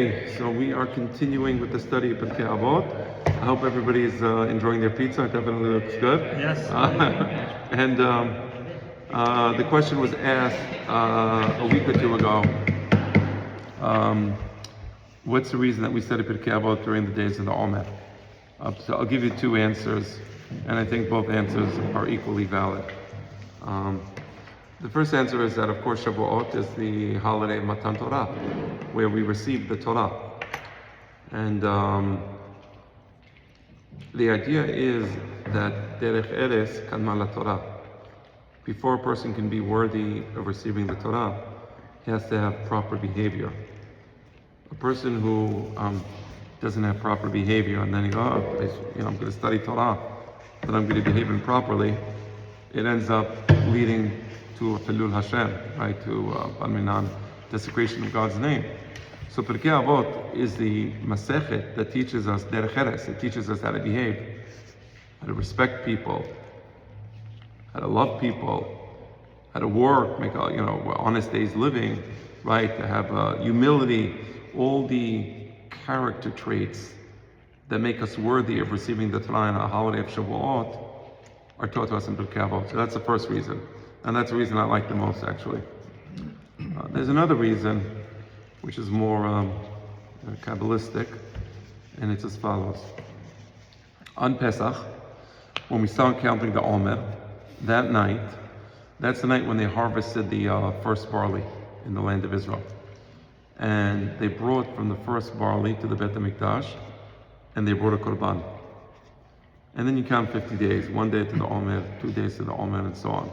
So we are continuing with the study of Pirqe Abot. I hope everybody is enjoying their pizza. It definitely looks good. Yes. And the question was asked a week or two ago. What's the reason that we study Pirqe Abot during the days of the Omer? So I'll give you two answers, and I think both answers are equally valid. The first answer is that, of course, Shavuot is the holiday of Matan Torah, where we receive the Torah. And the idea is that Derech Eres Kadma la Torah. Before a person can be worthy of receiving the Torah, he has to have proper behavior. A person who doesn't have proper behavior, and then he goes, I'm going to study Torah, but I'm going to behave improperly, it ends up leading to Chilul Hashem, right? To desecration of God's name. So Pirqe Avot is the Masechet that teaches us Derech Eres. It teaches us how to behave, how to respect people, how to love people, how to work, make honest days living, right? To have humility, all the character traits that make us worthy of receiving the Torah on a holiday of Shavuot are taught to us in Pirqe Avot. So that's the first reason. And that's the reason I like the most, actually. There's another reason, which is more Kabbalistic, and it's as follows. On Pesach, when we start counting the Omer, that night, that's the night when they harvested the first barley in the land of Israel. And they brought from the first barley to the Bet HaMikdash, and they brought a korban. And then you count 50 days, 1 day to the Omer, 2 days to the Omer, and so on.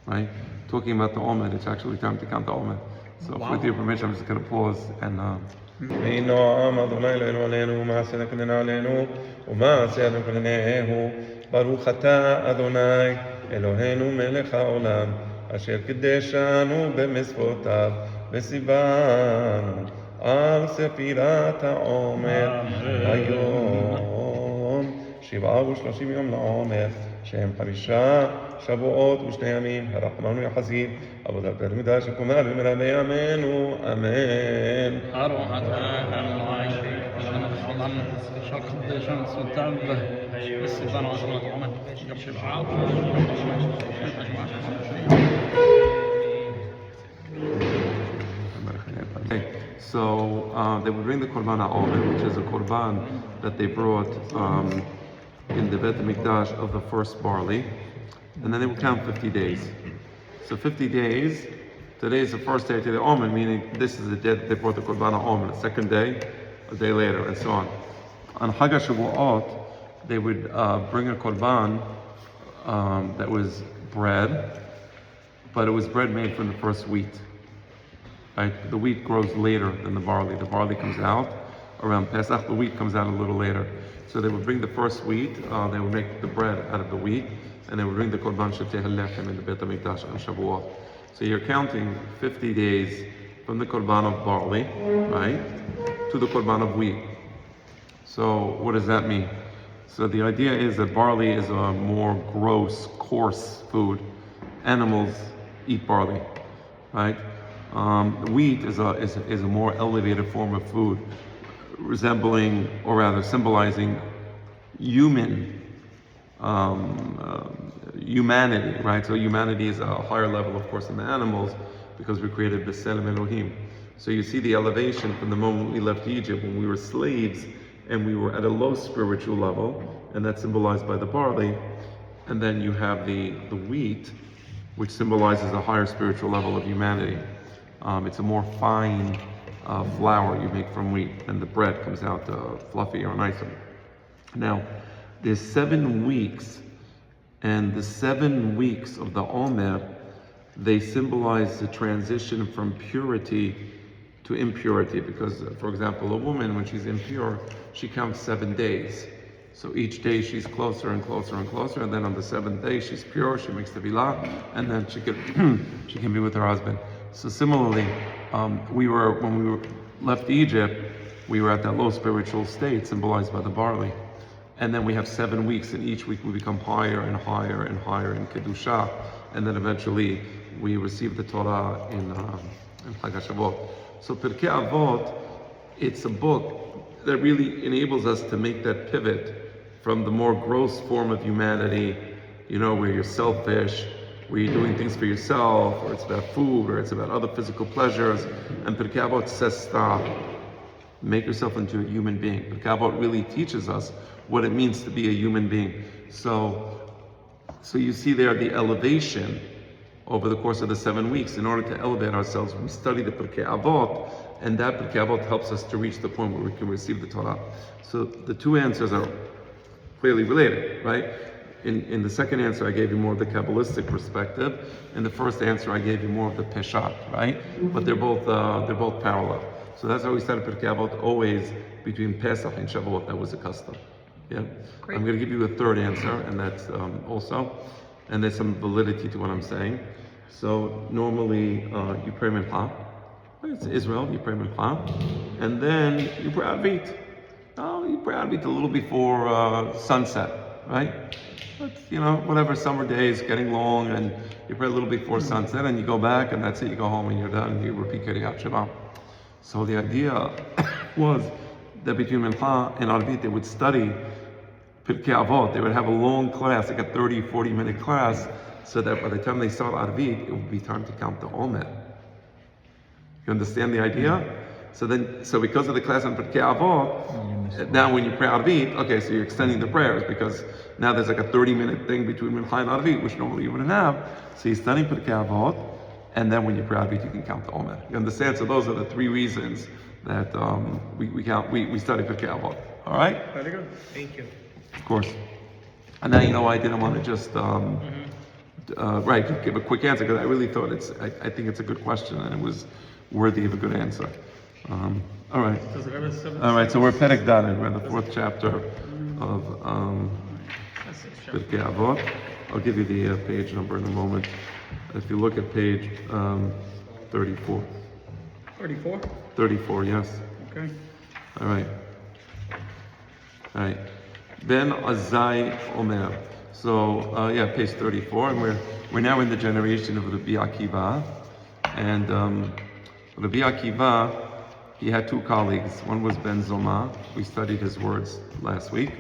Right? Talking about the Omer, it's actually time to count the Omer. So with your permission, I'm just going to pause and ברוך אתה אדוני אלוהינו מלך העולם אשר קידשנו במצוותיו וציוונו על ספירת העומר היום 37 יום לעומר שהם 5 שבועות ו2 ימים הרחמנו יחסית עבודת בית המקדש וקומה במהרה בימינו אמן. So they would bring the Korban HaOmer, which is a Korban that they brought in the Bet HaMikdash of the first barley, and then they would count 50 days. So 50 days, today is the first day to the Omer, meaning this is the day that they brought the Korban HaOmer, the second day, a day later, and so on. On Chag HaShavuot, they would bring a Korban that was bread, but it was bread made from the first wheat. Right? The wheat grows later than the barley. The barley comes out around Pesach. The wheat comes out a little later. So they would bring the first wheat. They would make the bread out of the wheat, and they would bring the korban sheteh halechem in the Bet HaMikdash on Shavuot. So you're counting 50 days from the korban of barley, right, to the korban of wheat. So what does that mean? So the idea is that barley is a more gross, coarse food. Animals eat barley, right? Wheat is a more elevated form of food, resembling, or rather symbolizing humanity, right? So humanity is a higher level, of course, than the animals, because we created B'Tselem Elohim. So you see the elevation from the moment we left Egypt, when we were slaves, and we were at a low spiritual level, and that's symbolized by the barley. And then you have the wheat, which symbolizes a higher spiritual level of humanity. It's a more fine flour you make from wheat, and the bread comes out fluffy or nicer. Now, there's 7 weeks, and the 7 weeks of the Omer, they symbolize the transition from purity to impurity, because, for example, a woman, when she's impure, she counts 7 days. So each day she's closer and closer and closer, and then on the 7th day she's pure, she makes the vilah, and then she can be with her husband. So similarly, when we left Egypt, we were at that low spiritual state symbolized by the barley. And then we have 7 weeks, and each week we become higher and higher and higher in Kedusha. And then eventually we receive the Torah in Chag HaShavuot. So Pirqe Abot it's a book that really enables us to make that pivot from the more gross form of humanity, where you're selfish, where you're doing things for yourself, or it's about food, or it's about other physical pleasures. And Pirqe Abot says stop. Make yourself into a human being. Pirqe Abot really teaches us what it means to be a human being. So you see there the elevation over the course of the 7 weeks. In order to elevate ourselves, we study the Pirqe Abot, and that Pirqe Abot helps us to reach the point where we can receive the Torah. So the two answers are clearly related, right? In the second answer, I gave you more of the Kabbalistic perspective. In the first answer, I gave you more of the Peshat, right? But they're both parallel. So that's why we started Pirqe Abot always between Pesach and Shavuot. That was a custom. Yeah. Great. I'm going to give you a third answer, and that's also, and there's some validity to what I'm saying. So normally you pray Mincha. It's Israel. You pray Mincha, and then you pray Arvit. You pray Arvit a little before sunset, right? But, whatever, summer days getting long, and you pray a little before sunset, and you go back, and that's it. You go home, and you're done. And you repeat Kriyat Shema. So the idea was that between Mincha and Arvit, they would study Pirqe Avot. They would have a long class, like a 30, 40-minute class, so that by the time they start Arvit, it would be time to count the Omer. You understand the idea? So because of the class on Pirqe Avot, now when you pray Arvit, okay, so you're extending the prayers, because now there's like a 30-minute thing between Mincha and Arvit, which normally you wouldn't have. So you're studying Pirqe Avot, and then when you pray Arvit, you can count the Omer. You understand? So those are the three reasons that we study Pirqe Avot. All right? Very good. Thank you. Of course. And now I didn't want to just give a quick answer, because I really thought I think it's a good question, and it was worthy of a good answer. All right. All right. So we're Perek Dalet. We're in the 4th chapter of Pirqe Avot. I'll give you the page number in a moment. If you look at page 34. 34? 34, yes. Okay. All right. Ben Azai Omer. So page 34, and we're now in the generation of Rabbi Akiva, and Rabbi Akiva, he had two colleagues. One was Ben Zoma. We studied his words last week.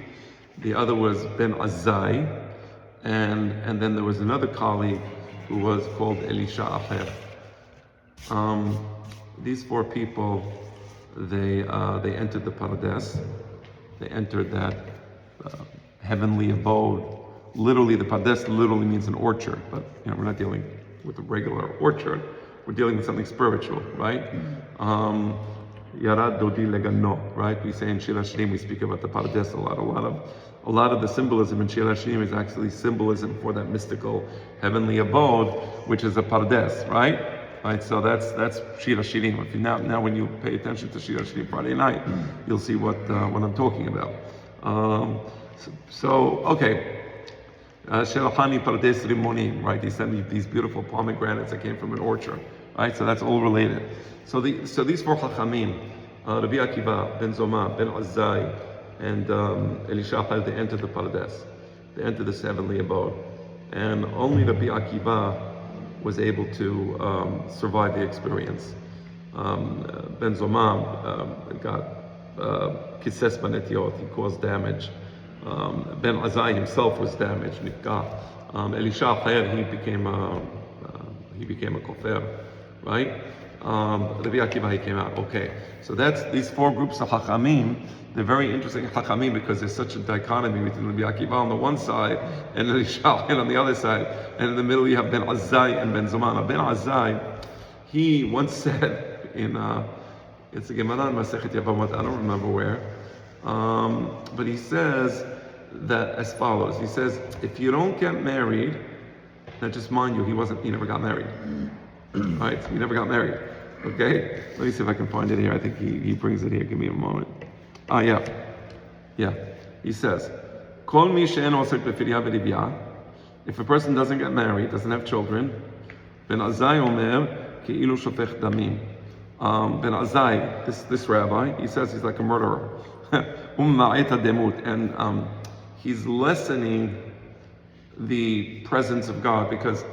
The other was Ben Azai, and then there was another colleague who was called Elisha Acher. These four people, they entered the Pardes. They entered that heavenly abode. Literally, the Pardes literally means an orchard, but we're not dealing with a regular orchard. We're dealing with something spiritual, right? Yarad Dodi Legano, right? We say in Shir Hashirim, we speak about the Pardes a lot. A lot of the symbolism in Shir Hashirim is actually symbolism for that mystical heavenly abode, which is a Pardes, right? Right, so that's Shir Hashirim. If now when you pay attention to Shir Hashirim Friday night, you'll see what I'm talking about. Okay. Shelachani Pardes Rimonim, right? He sent me these beautiful pomegranates that came from an orchard, right? So that's all related. So these four Chachamim, Rabbi Akiva, Ben Zoma, Ben Azai, and Elisha Acher, they entered the Pardes. They entered this heavenly abode. And only Rabbi Akiva was able to survive the experience. Ben Zoma got Kises Banetiot, he caused damage. Ben Azai himself was damaged, Nikka. Elisha Acher, he became a kofer, right? Rabbi Akiva, he came out. Okay, so that's these four groups of Chachamim. They're very interesting Chachamim because there's such a dichotomy between Rabbi Akiva on the one side and Elisha Acher on the other side, and in the middle you have Ben Azai and Ben Zoma. Ben Azai, he once said it's a Gemara in Masechet Yevamot, I don't remember where, but he says that as follows. He says, if you don't get married, now just mind you, he never got married. Right? He never got married. Okay? Let me see if I can find it here. I think he brings it here. Give me a moment. Yeah. He says, Kol mi she'en osek b'firya v'ribya. If a person doesn't get married, doesn't have children, Ben Azai omer ke'ilu shofech damim. Ben Azai, this rabbi, he says he's like a murderer. And he's lessening the presence of God, because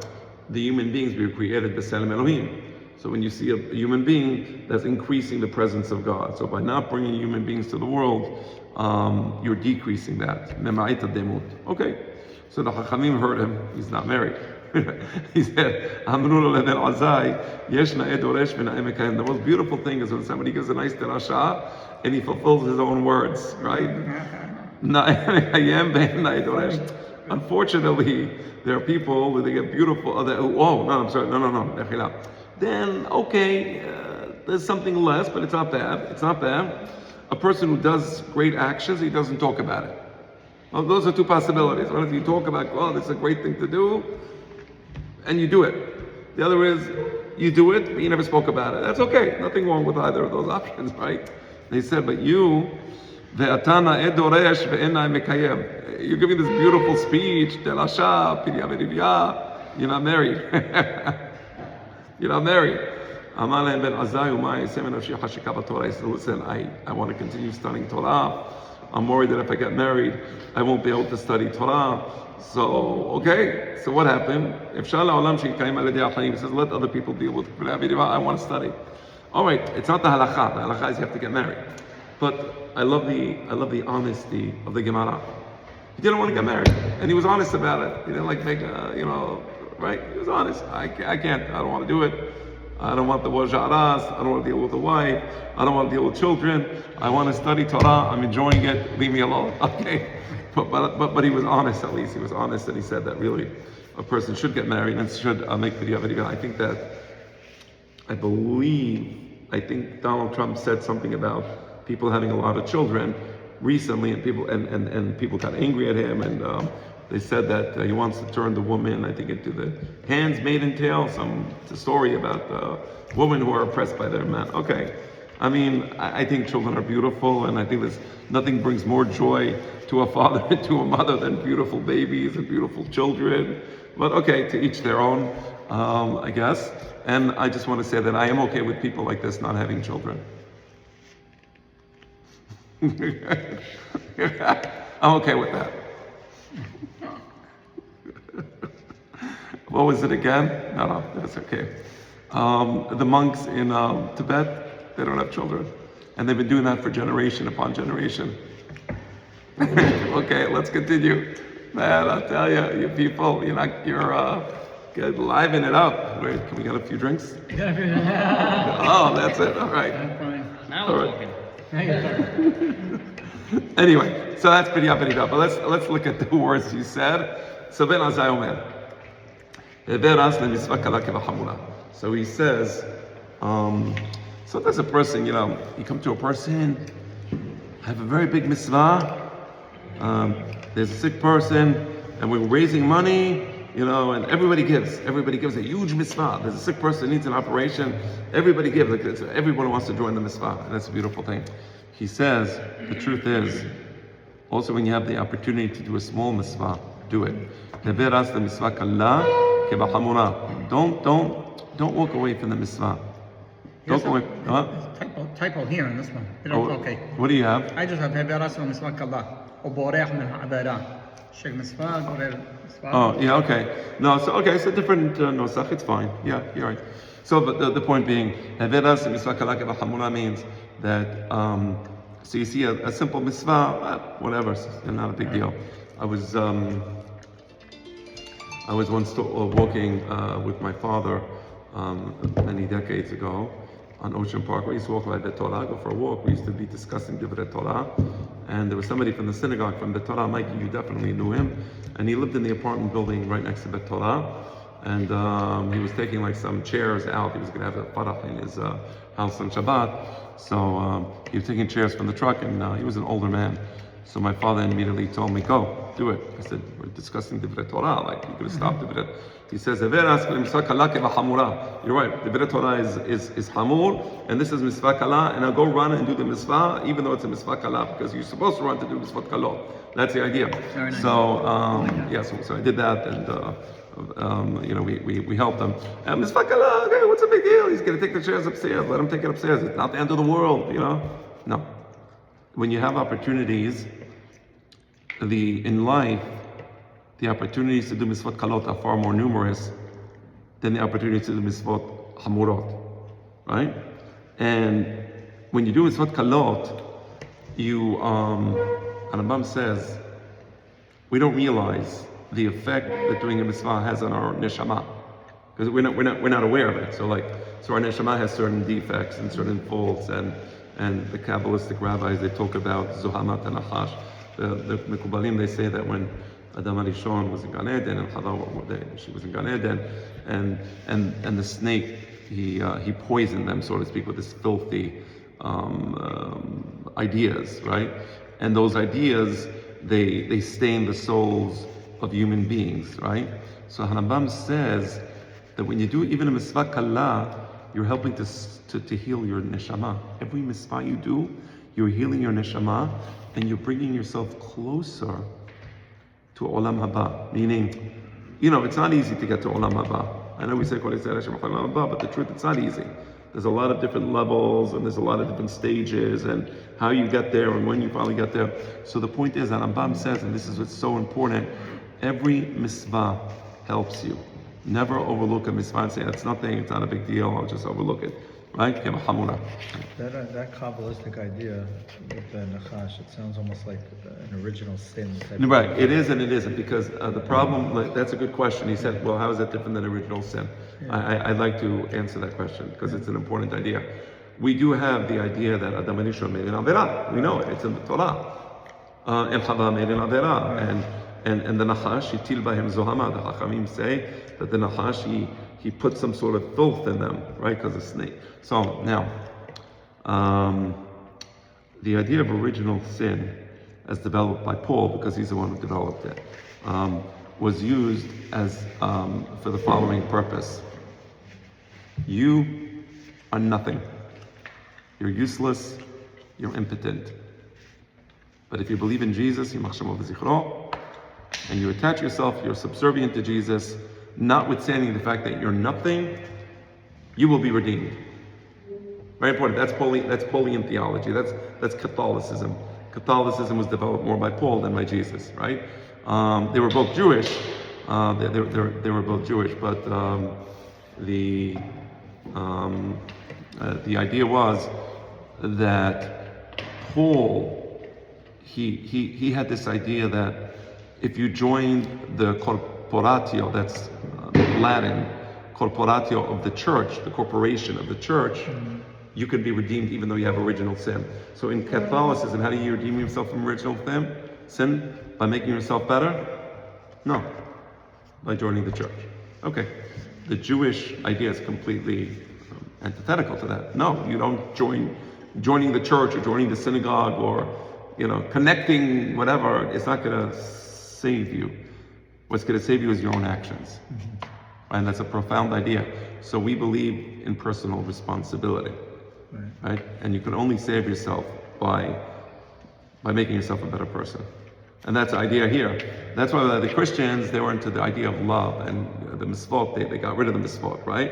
the human beings we were created b'Tselem Elohim. So when you see a human being, that's increasing the presence of God. So by not bringing human beings to the world, you're decreasing that. Okay. So the Chachamim heard him. He's not married. He said, the most beautiful thing is when somebody gives a nice derasha and he fulfills his own words, right? Unfortunately, there are people where they get beautiful. No. Then, okay, there's something less, but it's not bad. It's not bad. A person who does great actions, he doesn't talk about it. Well, those are two possibilities. One is you talk about, oh, this is a great thing to do, and you do it. The other is you do it, but you never spoke about it. That's okay. Nothing wrong with either of those options, right? They said, but you, you're giving this beautiful speech, you're not married. You're not married. He said, listen, I want to continue studying Torah. I'm worried that if I get married, I won't be able to study Torah. So, okay, so what happened? He says, let other people deal with it. I want to study. All right, it's not the halakha. The halakha is you have to get married. But I love the honesty of the Gemara. He didn't want to get married, and he was honest about it. He didn't make right? He was honest. I can't. I don't want to do it. I don't want the wajaras. I don't want to deal with the wife. I don't want to deal with children. I want to study Torah. I'm enjoying it. Leave me alone. Okay. But he was honest, at least. He was honest, and he said that really a person should get married and should make Pirqe Abot. I think Donald Trump said something about people having a lot of children recently, and people got angry at him, and they said that he wants to turn the woman, I think, into the handmaiden tale, some story about women who are oppressed by their men. Okay. I mean, I think children are beautiful, and I think nothing brings more joy to a father and to a mother than beautiful babies and beautiful children. But okay, to each their own, I guess. And I just want to say that I am okay with people like this not having children. I'm okay with that. What was it again? No, that's okay. The monks in Tibet, they don't have children. And they've been doing that for generation upon generation. Okay, let's continue. Man, I'll tell you, you people, you're liven it up. Wait, can we get a few drinks? Oh, that's it. All right. Now we're talking. Anyway, so that's Pirqe Abot. But let's look at the words he said. So he says, so there's a person, you come to a person, have a very big mitzvah, there's a sick person, and we're raising money, and everybody gives a huge mitzvah. There's a sick person who needs an operation, everybody gives, everyone wants to join the mitzvah, and that's a beautiful thing. He says, the truth is, also when you have the opportunity to do a small mitzvah, do it. Don't walk away from the mitzvah. Don't go away. Typo here on this one. Okay. What do you have? I just have Heberas wa Miswak Allah. وبوريح من عبادة. شيخ مسواك غير مسواك. Oh, yeah, okay. No, so it's a different nosach. It's fine. Yeah, you're right. So, but the point being, Heberas wa Miswak Allah kebachamura means that. So you see a simple mitzvah, whatever, it's not a big deal. I was once walking with my father many decades ago on Ocean Park. We used to walk by the Torah, go for a walk. We used to be discussing Divrei Torah, and there was somebody from the synagogue from the Torah. Mikey, you definitely knew him, and he lived in the apartment building right next to the Torah, and he was taking some chairs out. He was going to have a farach in his house on Shabbat, so he was taking chairs from the truck, and he was an older man. So my father immediately told me, go, do it. I said, we're discussing Divrei Torah, you're going to stop Divrei. He says, you're right, Divrei Torah is hamur, and this is Misvah Kala, and I'll go run and do the Misvah, even though it's a Misvah Kala, because you're supposed to run to do Misvah Kalot. That's the idea. Very nice. So, so I did that, and we helped him. And Misvah Kala, okay, what's the big deal? He's going to take the chairs upstairs, let him take it upstairs. It's not the end of the world, No. When you have opportunities, in life, the opportunities to do mitzvot kalot are far more numerous than the opportunities to do mitzvot hamurot. right? And when you do mitzvot kalot, you, Rambam says, we don't realize the effect that doing a mitzvah has on our neshama, because we're not aware of it. So our neshama has certain defects and certain faults, and the Kabbalistic rabbis, they talk about zohamat and nachash. The Mekubalim, they say that when Adam HaRishon was in Gan Eden and Chava, she was in Gan Eden, and the snake, he poisoned them, so to speak, with his filthy ideas, right? And those ideas, they stain the souls of human beings, right? So Rambam says that when you do even a mitzvah kala, you're helping to heal your neshama. Every mitzvah you do, you're healing your neshama, and you're bringing yourself closer to olam haba. Meaning, it's not easy to get to olam haba. I know we say Kol Yisrael Hashem Olam Haba, but the truth, it's not easy. There's a lot of different levels, and there's a lot of different stages, and how you get there, and when you finally get there. So the point is, that Rambam says, and this is what's so important, every mitzvah helps you. Never overlook a mitzvah and say, it's nothing, it's not a big deal, I'll just overlook it. Right? That Kabbalistic idea with the Nachash, it sounds almost like an original sin type. Right, it is and it isn't, because the problem, that's a good question. He said, well, how is that different than original sin? Yeah. I'd like to answer that question, because it's an important idea. We do have the idea that Adam HaRishon made an Averah. We know it, it's in the Torah. And Chava made an Averah. And the Nachash, Yitil Bahem Zohama, the Chachamim say that the Nachash, he put some sort of filth in them, right, because of snake. So now, the idea of original sin, as developed by Paul, because he's the one who developed it, was used as for the following purpose. You are nothing. You're useless. You're impotent. But if you believe in Jesus, and you attach yourself, you're subservient to Jesus, notwithstanding the fact that you're nothing, you will be redeemed. Very important. That's Pauline theology. That's Catholicism. Catholicism was developed more by Paul than by Jesus, right? They were both Jewish. They were both Jewish, but the idea was that Paul, he had this idea that if you joined the corporatio, that's Latin, corporatio of the church, the corporation of the church, you could be redeemed even though you have original sin. So in Catholicism, how do you redeem yourself from original sin? By making yourself better? No. By joining the church. Okay. The Jewish idea is completely antithetical to that. No, you don't joining the church or joining the synagogue or connecting whatever, it's not going to save you. What's going to save you is your own actions. And that's a profound idea. So we believe in personal responsibility. Right? And you can only save yourself by making yourself a better person. And that's the idea here. That's why the Christians, they were into the idea of love, and the mitzvot, they got rid of the mitzvot, right?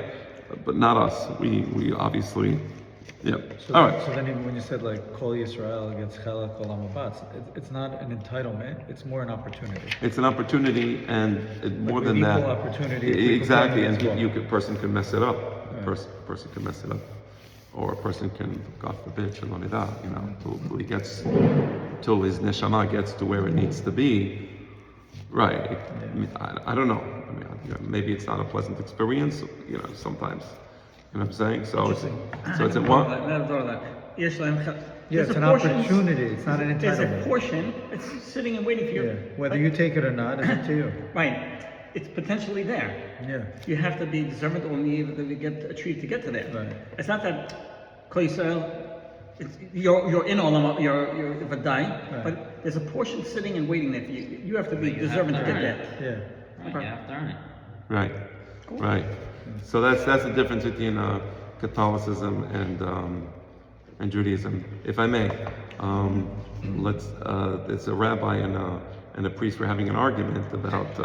But not us. We obviously, yeah. All right. So then when you said like Kol Yisrael gets Chelak Olam Haba, it's not an entitlement, it's more an opportunity. It's an opportunity, and more than that. Equal opportunity. Exactly, and a person can mess it up. A person can mess it up. Or a person can, God forbid, till his neshama gets to where it needs to be. Right. I don't know. Maybe it's not a pleasant experience, sometimes. You know what I'm saying? So it's in what? Yeah, it's an opportunity. It's not an entitlement. There's a portion. It's sitting and waiting for you. Yeah. Whether you take it or not, it's up to you. Right. It's potentially there. Yeah. You have to be deserving or be able to get a treat to get to there. Right. It's not that Kol Yisrael, you're in Olam, you're Vadai, Right. but there's a portion sitting and waiting there for you. You have to be deserving to get there. Yeah. Right, you have to earn it. Right. Cool. Right. So that's the difference between Catholicism and Judaism. If I may, it's a rabbi and a priest were having an argument about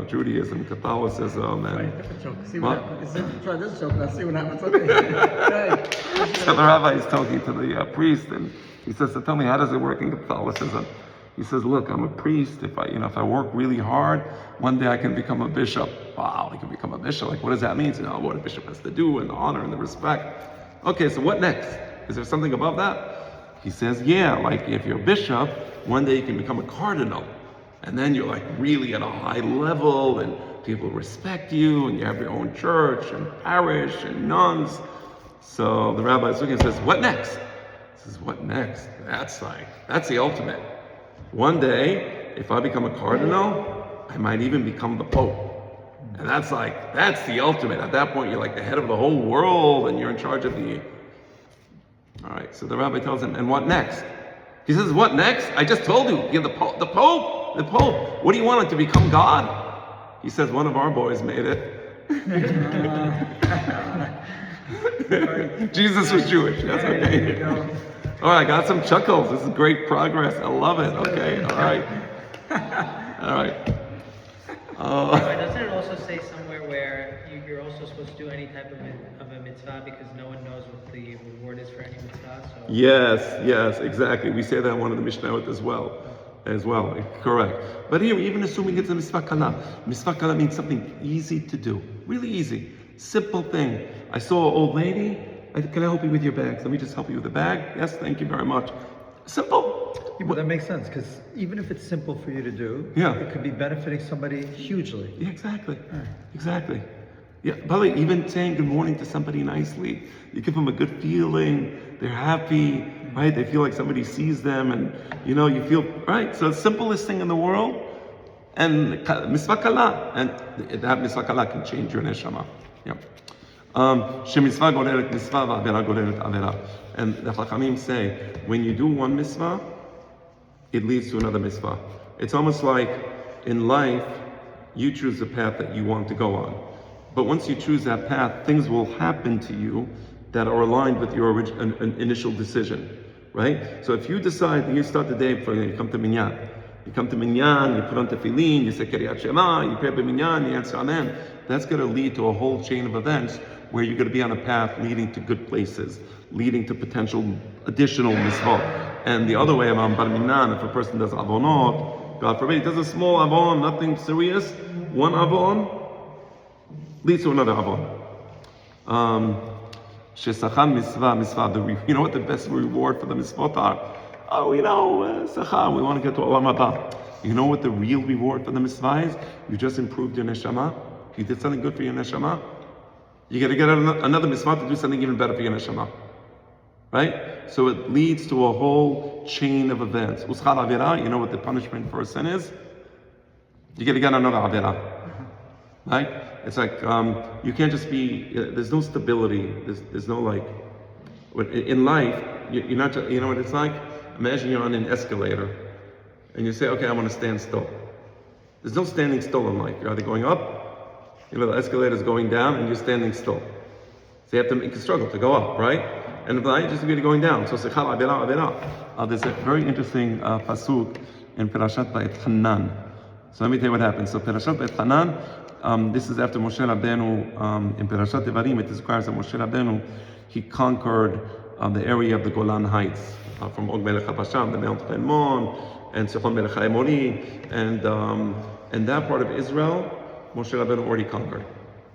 Judaism, Catholicism, and Right, different joke. See what? what happens. Try this joke, let's see what happens. Okay. So the rabbi is talking to the priest, and he says, "So tell me, how does it work in Catholicism?" He says, "Look, I'm a priest. If I work really hard, one day I can become a bishop." Wow, he can become a bishop. Like, what does that mean? So, what a bishop has to do, and the honor and the respect. Okay, so what next? Is there something above that? He says, yeah, like if you're a bishop, one day you can become a cardinal. And then you're like really at a high level, and people respect you, and you have your own church and parish and nuns. So the rabbi is looking and says, what next? He says, what next? That's the ultimate. One day, if I become a cardinal, I might even become the Pope. And that's the ultimate. At that point, you're like the head of the whole world, and you're in charge of the... All right, so the rabbi tells him, and what next? He says, what next? I just told you, you're the Pope. What do you want it to become God? He says, one of our boys made it. Jesus was Jewish, that's okay. All right, I got some chuckles. This is great progress. I love it. Okay, all right. All right. Doesn't it also say somewhere where you're also supposed to do any type of a mitzvah because no one knows what the reward is for any mitzvah? So. Yes, exactly. We say that in one of the Mishnayot as well, correct. But here, even assuming it's a mitzvah kala means something easy to do, really easy, simple thing. I saw an old lady. Can I help you with your bags? Let me just help you with the bag. Yes, thank you very much. Simple. Yeah, but that makes sense, because even if it's simple for you to do, it could be benefiting somebody hugely. Yeah, exactly. Yeah, by the way, even saying good morning to somebody nicely, you give them a good feeling. They're happy, right? They feel like somebody sees them, and you feel right. So the simplest thing in the world, and mitzvah kala, and that mitzvah kala can change your neshama. Yeah. Shemitzvah goreret mitzvah v'avera goreret avera. And the Chachamim say, when you do one mitzvah, it leads to another mitzvah. It's almost like in life, you choose the path that you want to go on. But once you choose that path, things will happen to you that are aligned with your initial decision, right? So if you decide, you start the day, you come to Minyan. You come to Minyan, you put on tefillin, you say Kiryat Shema, you pray b'Minyan, you answer Amen. That's going to lead to a whole chain of events where you're going to be on a path leading to good places, leading to potential additional mitzvot. And the other way around, bar minan, if a person does avonot, God forbid, he does a small avon, nothing serious, one avon leads to another avon. Shesacham mitzvah, you know what the best reward for the mitzvot are? Oh, sachar, we want to get to olam haba. You know what the real reward for the mitzvah is? You just improved your neshama. You did something good for your neshama. You got to get another mitzvah to do something even better for your neshama. Right? So it leads to a whole chain of events. Uschal avera, you know what the punishment for a sin is? You got to get another avera. Right? It's like, you can't just be, there's no stability. There's no like, in life, you're not, you know what it's like? Imagine you're on an escalator and you say, okay, I want to stand still. There's no standing still in life. You're either going up, the escalator's going down and you're standing still. So you have to make a struggle to go up, right? And if not, you're just going to be going down. So sechal avera avera. There's a very interesting pasuk in Pirashat Beit Hanan. So let me tell you what happened. So Pirashat Beit Hanan, this is after Moshe Rabbeinu, in Pirashat Devarim, it describes that Moshe Rabbeinu, he conquered the area of the Golan Heights, from Og Melech HaBashan, the Mount Hermon, and Sihon Melech HaEmori, and that part of Israel, Moshe Rabbeinu already conquered.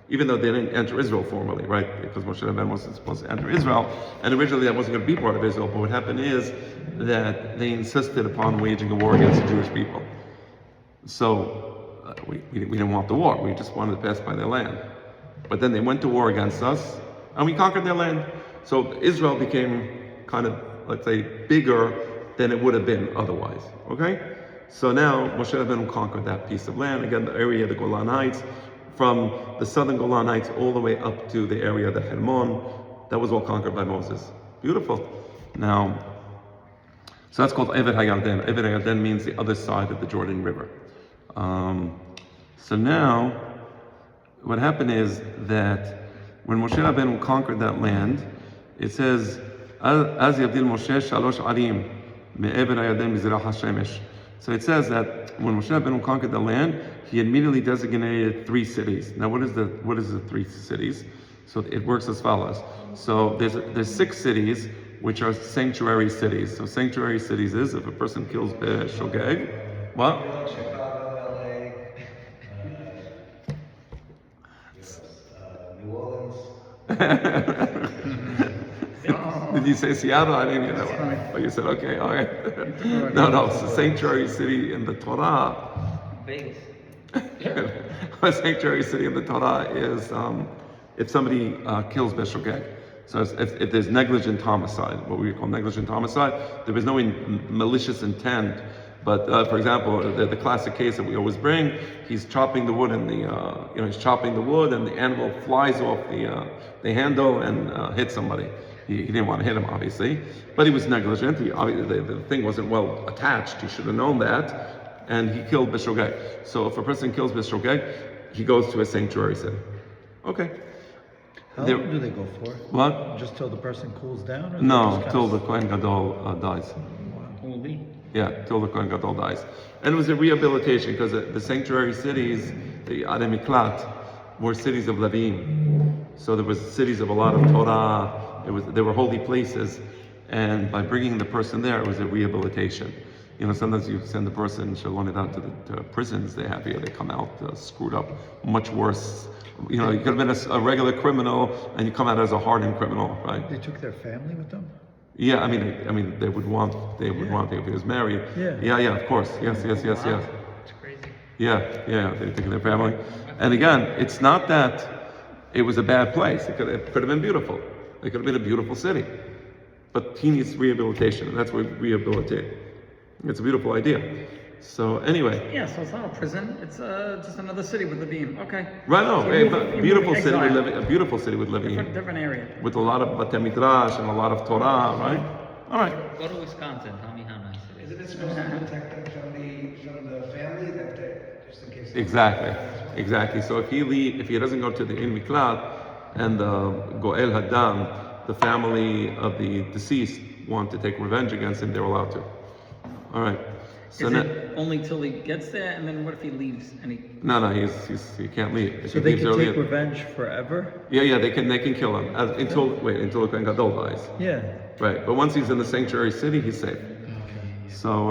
Even though they didn't enter Israel formally, right? Because Moshe Rabbeinu wasn't supposed to enter Israel, and originally that wasn't going to be part of Israel, but what happened is that they insisted upon waging a war against the Jewish people. So we didn't want the war, we just wanted to pass by their land. But then they went to war against us, and we conquered their land. So Israel became kind of, let's say, bigger than it would have been otherwise, okay? So now Moshe Rabbeinu conquered that piece of land, again the area of the Golan Heights, from the southern Golan Heights all the way up to the area of the Hermon. That was all conquered by Moses. Beautiful. Now, so that's called Eved HaYarden. Eved HaYarden means the other side of the Jordan River. So now, what happened is that when Moshe Rabbeinu conquered that land, it says, Az yavdil Moshe shalosh arim me'eved HaYarden mizrach HaShemesh. So it says that when Moshe Rabbeinu conquered the land, he immediately designated 3 cities. Now, what is the 3 cities? So it works as follows. So there's 6 cities which are sanctuary cities. So sanctuary cities is if a person kills Shogeg, what? Did you say Seattle? I didn't hear that one. Oh, you said, okay, all right. No, it's a sanctuary city in the Torah. Vegas. A sanctuary city in the Torah is if somebody kills Beshogeg. So if there's negligent homicide, what we call negligent homicide, there is no malicious intent. But for example, the classic case that we always bring, he's chopping the wood and he's chopping the wood and the animal flies off the handle and hits somebody. He didn't want to hit him, obviously, but he was negligent. The thing wasn't well attached. He should have known that, and he killed Beshogeg. So if a person kills Beshogeg, he goes to a sanctuary city. Okay. How long do they go for? What? Just till the person cools down? Or No, just till kinda- the Kohen Gadol dies. Holy. Yeah, till the Kohen Gadol dies. And it was a rehabilitation because the sanctuary cities, the Adem Miklat, were cities of Levim. So there was cities of a lot of Torah. There were holy places, and by bringing the person there, it was a rehabilitation. You know, sometimes you send the person Shalom out to prisons. They come out screwed up, much worse. You know, you could have been a regular criminal, and you come out as a hardened criminal, right? They took their family with them? Yeah, I mean, they would want if he was married. Yeah. Yeah, of course. Yes. It's crazy. Yeah, they took their family. And again, it's not that it was a bad place. It could have been beautiful. It could have been a beautiful city. But he needs rehabilitation, and that's what we rehabilitate. It's a beautiful idea. So anyway. Yeah, so it's not a prison. It's just another city with Levim. Okay. Right, no, So a beautiful city with exile. living, a beautiful city with living Different area. with a lot of Batei Midrash and a lot of Torah, right? All right. Go to Wisconsin. Tell me how nice it is. Isn't it supposed to protect them from the family that just in case? Exactly. So if he doesn't go to the In Miklat and the Goel Hadam, the family of the deceased want to take revenge against him, they're allowed to. All right. So Is it only till he gets there, and then what if he leaves and he? no, he can't leave. If So he they leaves can early- take revenge forever? Yeah, they can kill him until the Kohen Gadol dies. Yeah. Right, but once he's in the sanctuary city, he's safe. So,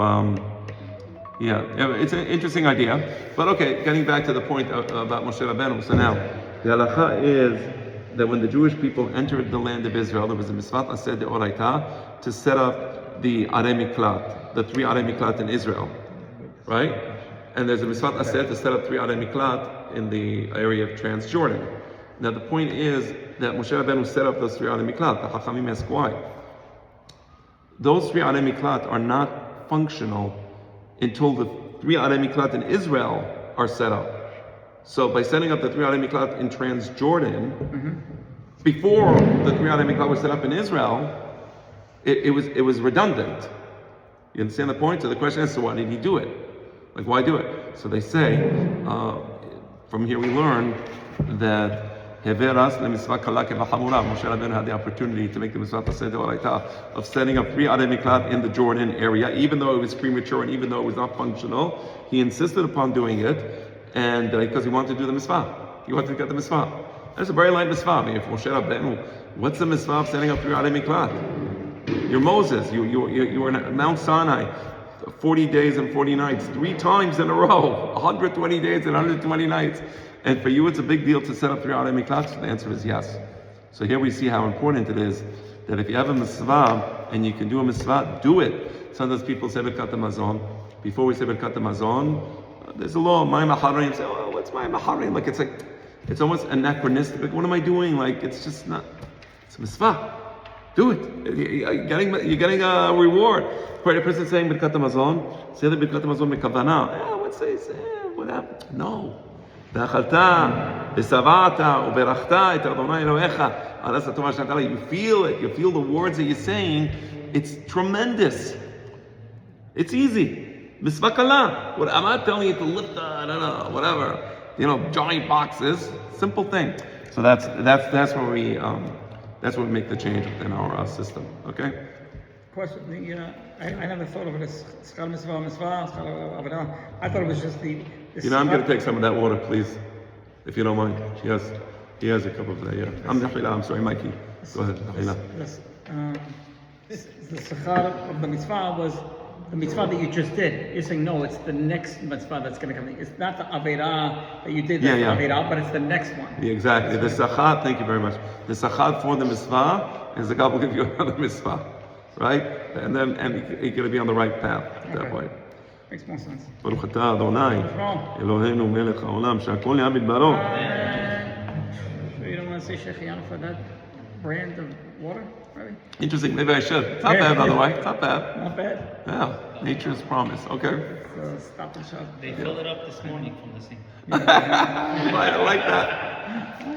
it's an interesting idea. But okay, getting back to the point about Moshe Rabbeinu. So now, the halacha is that when the Jewish people entered the land of Israel, there was a mitzvah aseh deoraita to set up the Arei Miklat, the 3 Arei Miklat in Israel, right? And there's a mitzvah aseh to set up 3 Arei Miklat in the area of Transjordan. Now the point is that Moshe Rabbeinu set up those 3 Arei Miklat. The Chachamim ask why. Those 3 Arei Miklat are not functional until the 3 Arei Miklat in Israel are set up. So by setting up the 3 Arei Miklat in Transjordan, before the 3 Arei Miklat was set up in Israel, it was redundant. You understand the point? So the question is, so why did he do it? Like, why do it? So they say, from here we learn that Moshe Rabbeinu had the opportunity to make the mitzvah of setting up 3 Arei Miklat in the Jordan area, even though it was premature and even though it was not functional. He insisted upon doing it, and because he wanted to do the mitzvah. He wanted to get the mitzvah. That's a very light mitzvah. I mean, if Moshe Rabbeinu, what's the mitzvah of setting up 3 Arei Miklat? You're Moses. You were in Mount Sinai, 40 days and 40 nights, 3 times in a row, 120 days and 120 nights. And for you, it's a big deal to set up 3 Arei Miklat? So the answer is yes. So here we see how important it is that if you have a mitzvah and you can do a mitzvah, do it. Sometimes people say Birkat HaMazon. Before we say Birkat HaMazon, there's a law, Ma'im HaHarim. Say, oh, what's Ma'im HaHarim? Like, it's almost anachronistic. Like, what am I doing? Like, it's just not, it's a mitzvah. Do it. You're getting a reward. For a person saying Birkat HaMazon, say the Birkat HaMazon mekavana. Yeah, what's they say? What happened? No. ואכלת, ושבעת, וברכת את אדוני אלוהיך על עשה טובה שנתן לך. You feel it. You feel the words that you're saying. It's tremendous. It's easy. Mitzvah kala. I'm not telling you to lift whatever, giant boxes. Simple thing. So that's where we make the change within our system. Okay. Question: I never thought of it as schal mitzvah, schal avodah. I thought it was just the. I'm going to take some of that water, please, if you don't mind. Yes, he has a cup of that. Yeah. I'm sorry, Mikey. Go ahead. The sechar of the mitzvah was the mitzvah that you just did. You're saying no, it's the next mitzvah that's going to come. It's not the averah that you did, that's Yeah, the yeah. averah, but it's the next one. Yeah, exactly. The sachat, thank you very much. The sachat for the mitzvah is the God will give you another mitzvah, right? And then you're going to be on the right path at that Okay. point. Makes more sense. ברוך אתה אדוני, אלוהינו מלך העולם, שהכל נהיה בדברו. So you don't want to say Shechianu for that brand of water, maybe? Interesting, maybe I should. It's not bad, by the way. It's not bad. Not bad. Yeah, nature's promise. Okay. So stop and shop. They filled it up this morning from the sink. Right, I like that.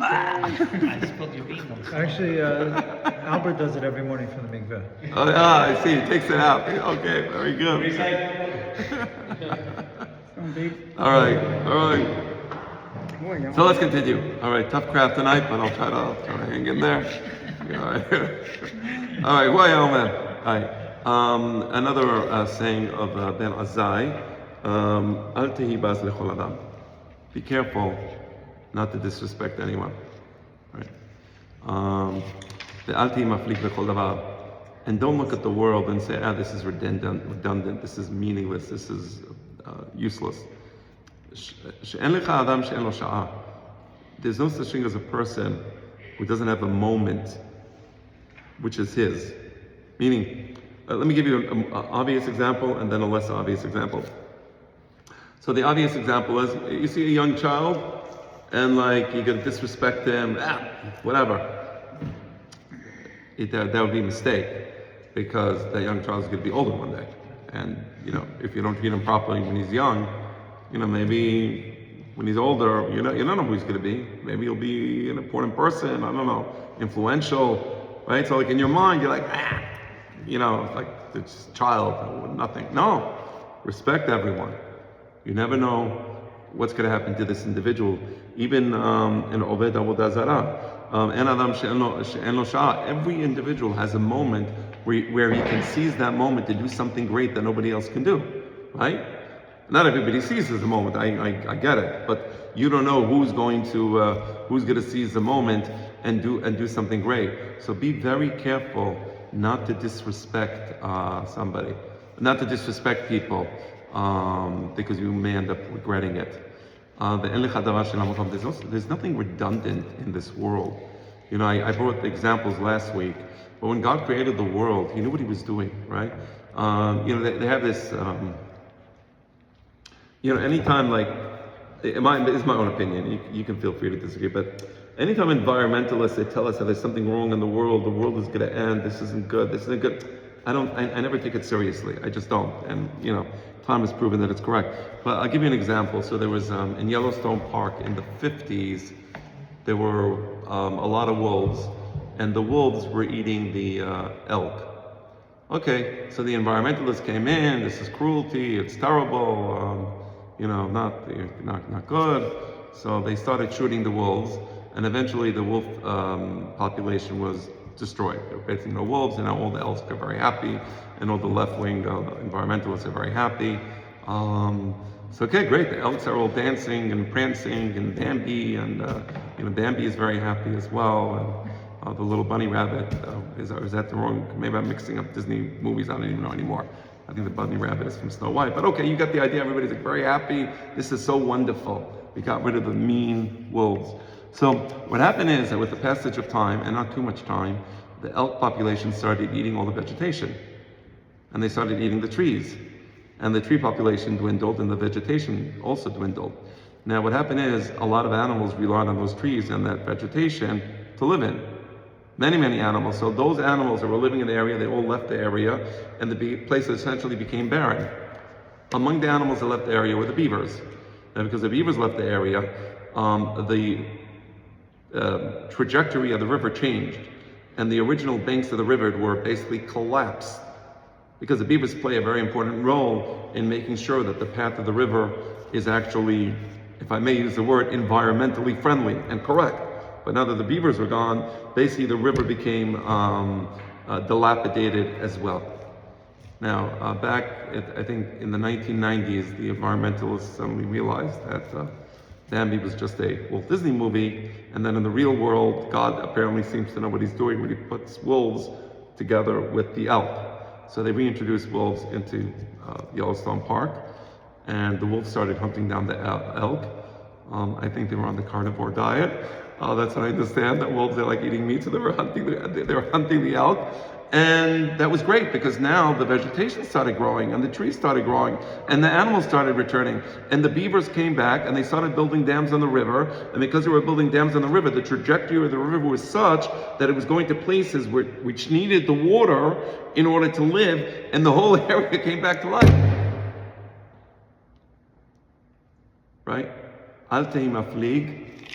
I spilled your beans on the Actually, Albert does it every morning from the mikveh. Oh, yeah, I see. He takes it out. Okay, very good. Don't be. All right, all right. Boy, you So let's continue. All right, tough crowd tonight, but I'll try to hang in there. All right. All right, why, oh man. All right. Another saying of Ben Azai, Al tehi baz lechol adam. Be careful not to disrespect anyone. Right? Al tehi maflik lechol davar. And don't look at the world and say, this is redundant, this is meaningless, this is useless. She'en lecha adam she'en lo sha'ah. There's no such thing as a person who doesn't have a moment which is his. Meaning, let me give you an obvious example and then a less obvious example. So the obvious example is, you see a young child and like you're gonna disrespect him, whatever. That would be a mistake because that young child is gonna be older one day. And if you don't treat him properly when he's young, maybe when he's older, you don't know who he's gonna be. Maybe he'll be an important person, I don't know, influential, right? So like in your mind, you're like, like this child, nothing. No, respect everyone. You never know what's gonna happen to this individual. Even in Oved Avodah Zarah, En Adam She'en Lo Sha'ah, every individual has a moment where he can seize that moment to do something great that nobody else can do, right? Not everybody seizes the moment. I get it, but you don't know who's going to seize the moment and do something great. So be very careful not to disrespect somebody, not to disrespect people, because you may end up regretting it. There's nothing redundant in this world. I brought the examples last week, but when God created the world, He knew what He was doing, right? They have this. Anytime, like, it's my own opinion, you can feel free to disagree, but anytime environmentalists, they tell us that there's something wrong in the world is going to end, this isn't good, I never take it seriously, I just don't, and time has proven that it's correct. But I'll give you an example. So there was, in Yellowstone Park in the 50s, there were a lot of wolves, and the wolves were eating the elk. Okay, so the environmentalists came in, this is cruelty, it's terrible, not good. So they started shooting the wolves, and eventually the wolf population was destroyed. There were basically no wolves, and now all the elks are very happy, and all the left-wing environmentalists are very happy. So okay, great, the elks are all dancing and prancing, and Bambi, and Bambi is very happy as well. And the little bunny rabbit, is that the wrong, maybe I'm mixing up Disney movies, I don't even know anymore. I think the bunny rabbit is from Snow White, but okay, you got the idea, everybody's like very happy, this is so wonderful. We got rid of the mean wolves. So what happened is that with the passage of time, and not too much time, the elk population started eating all the vegetation. And they started eating the trees. And the tree population dwindled and the vegetation also dwindled. Now what happened is a lot of animals relied on those trees and that vegetation to live in. Many, many animals. So those animals that were living in the area, they all left the area, and the place essentially became barren. Among the animals that left the area were the beavers. And because the beavers left the area, the trajectory of the river changed, and the original banks of the river were basically collapsed, because the beavers play a very important role in making sure that the path of the river is actually, if I may use the word, environmentally friendly and correct. But now that the beavers were gone, basically the river became dilapidated as well. Now, back, I think in the 1990s, the environmentalists suddenly realized that Bambi was just a Walt Disney movie, and then in the real world, God apparently seems to know what He's doing when He puts wolves together with the elk. So they reintroduced wolves into Yellowstone Park, and the wolves started hunting down the elk. I think they were on the carnivore diet. That's what I understand. That wolves, they like eating meat, so they were hunting the elk. And that was great because now the vegetation started growing and the trees started growing and the animals started returning and the beavers came back and they started building dams on the river. And because they were building dams on the river, the trajectory of the river was such that it was going to places which needed the water in order to live, and the whole area came back to life. Right? Al tehi maflig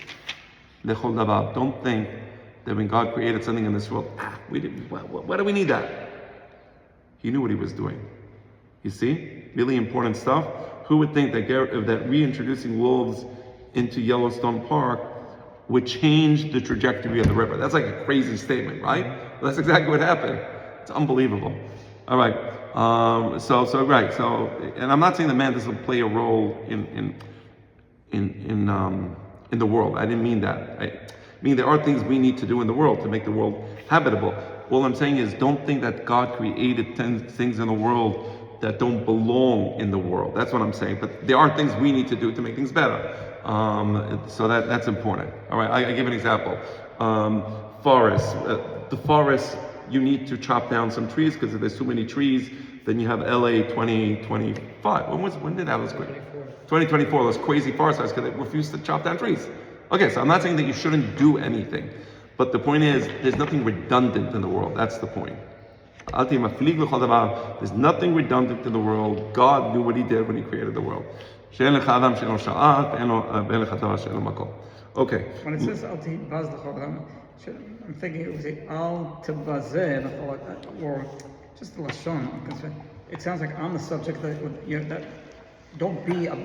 lechol davar. Don't think that when God created something in this world, why do we need that? He knew what he was doing. You see? Really important stuff. Who would think that reintroducing wolves into Yellowstone Park would change the trajectory of the river? That's like a crazy statement, right? Well, that's exactly what happened. It's unbelievable. All right. And I'm not saying that man doesn't play a role in the world. I didn't mean that. I mean, there are things we need to do in the world to make the world habitable. All I'm saying is, don't think that God created things in the world that don't belong in the world. That's what I'm saying. But there are things we need to do to make things better. So that's important. All right, I give an example. Forests. The forest, you need to chop down some trees because if there's too many trees, then you have LA 2025. When did that was great? 2024, those crazy forest fires because they refused to chop down trees. Okay, so I'm not saying that you shouldn't do anything, but the point is, there's nothing redundant in the world. That's the point. There's nothing redundant in the world. God knew what he did when he created the world. Okay. When it says al tibaz l'chol adam, I'm thinking it was al tibazeh l'chol adam, or just the lashon. It sounds like on the subject that don't be a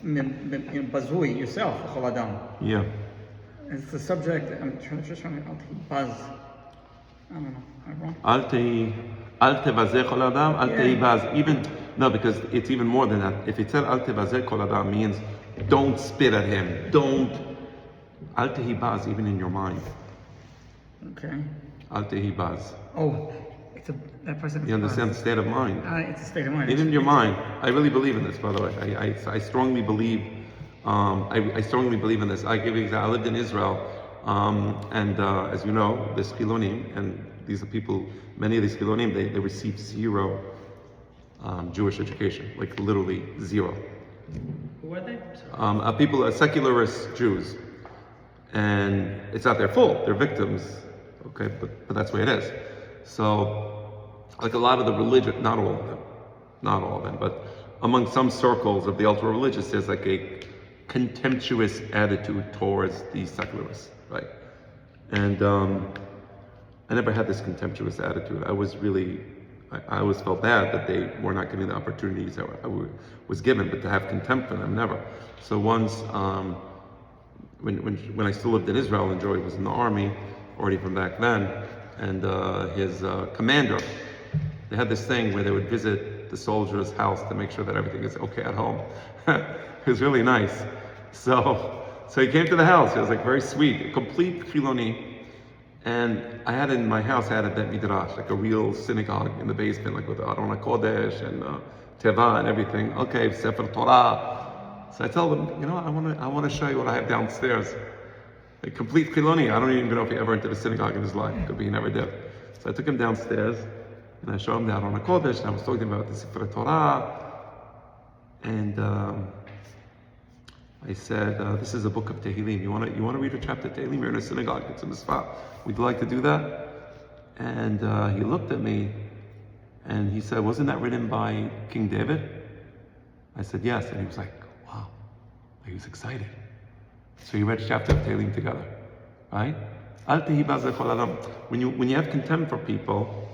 bazui yourself, l'chol adam. Yeah. It's the subject. I'm just trying to al tibaz. I don't know. I'm wrong. Al tevazeh kol adam, al teibaz. Even no, because it's even more than that. If it said al tevazeh kol adam, means don't spit at him. Don't. Al tehibaz, even in your mind. Okay. Al tehibaz. Oh, that person. You understand the state of mind? It's a state of mind. Even in your mind. I really believe in this, by the way. I strongly believe. I strongly believe in this. I give you an example. I lived in Israel. And as you know, there's Chilonim, and these are people, many of these Chilonim, they receive zero Jewish education, like literally zero. Who are they? People, secularist Jews. And it's not their fault, they're victims, okay, but that's the way it is. So, like a lot of the religion, not all of them, but among some circles of the ultra-religious, there's like a contemptuous attitude towards the secularists, right? And I never had this contemptuous attitude. I always felt bad that they were not getting the opportunities that I was given, but to have contempt for them, never. So once, when I still lived in Israel, and Joey was in the army, already from back then, and his commander, they had this thing where they would visit the soldier's house to make sure that everything is okay at home. It was really nice. So he came to the house. It was like very sweet, a complete Chiloni. And I had in my house, I had a Bet Midrash, like a real synagogue in the basement, like with Aron HaKodesh and Teva and everything. Okay, Sefer Torah. So I tell them, I want to show you what I have downstairs. A complete Chiloni. I don't even know if he ever entered a synagogue in his life. Could be he never did. So I took him downstairs and I showed him the Aron HaKodesh, and I was talking about the Sefer Torah. And I said, this is a book of Tehillim. You want to read a chapter of Tehillim? You're in a synagogue. It's a mitzvah. Would you like to do that? And he looked at me and he said, wasn't that written by King David? I said, yes. And he was like, wow. He was excited. So he read a chapter of Tehillim together. Right? When you have contempt for people,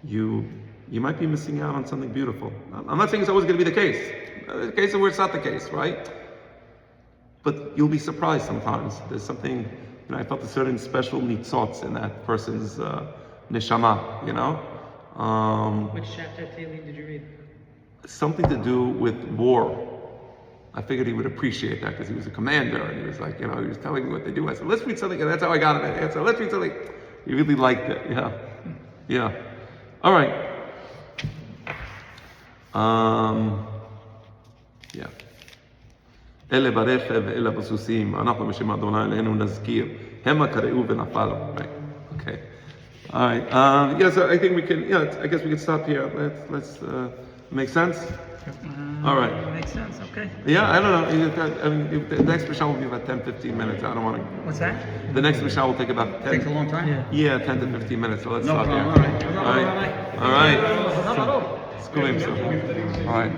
you might be missing out on something beautiful. I'm not saying it's always going to be the case. There's a case where it's not the case, right? But you'll be surprised sometimes. There's something, I felt a certain special nitzots in that person's neshama, Which chapter of Tehillim did you read? Something to do with war. I figured he would appreciate that because he was a commander and he was like, he was telling me what to do. I said, let's read something, and that's how I got it. I said, let's read something. He really liked it, yeah. All right. Yeah. אלה ברכב ואלה בסוסים, אנחנו בשם אדוני אלינו נזכיר, המה קראו ונפלו. Right. Okay. All right. Yes, I think we can. Yeah, I guess we can stop here. Let's make sense. All right. Makes sense, okay. Yeah, I don't know. I mean, the next Mishnah will be about 10-15 minutes. I don't want to. What's that? The next Mishnah will take about 10. Takes a long time? Yeah, 10 to 15 minutes. So let's No stop problem, here. all right. All right. All right. So, all right.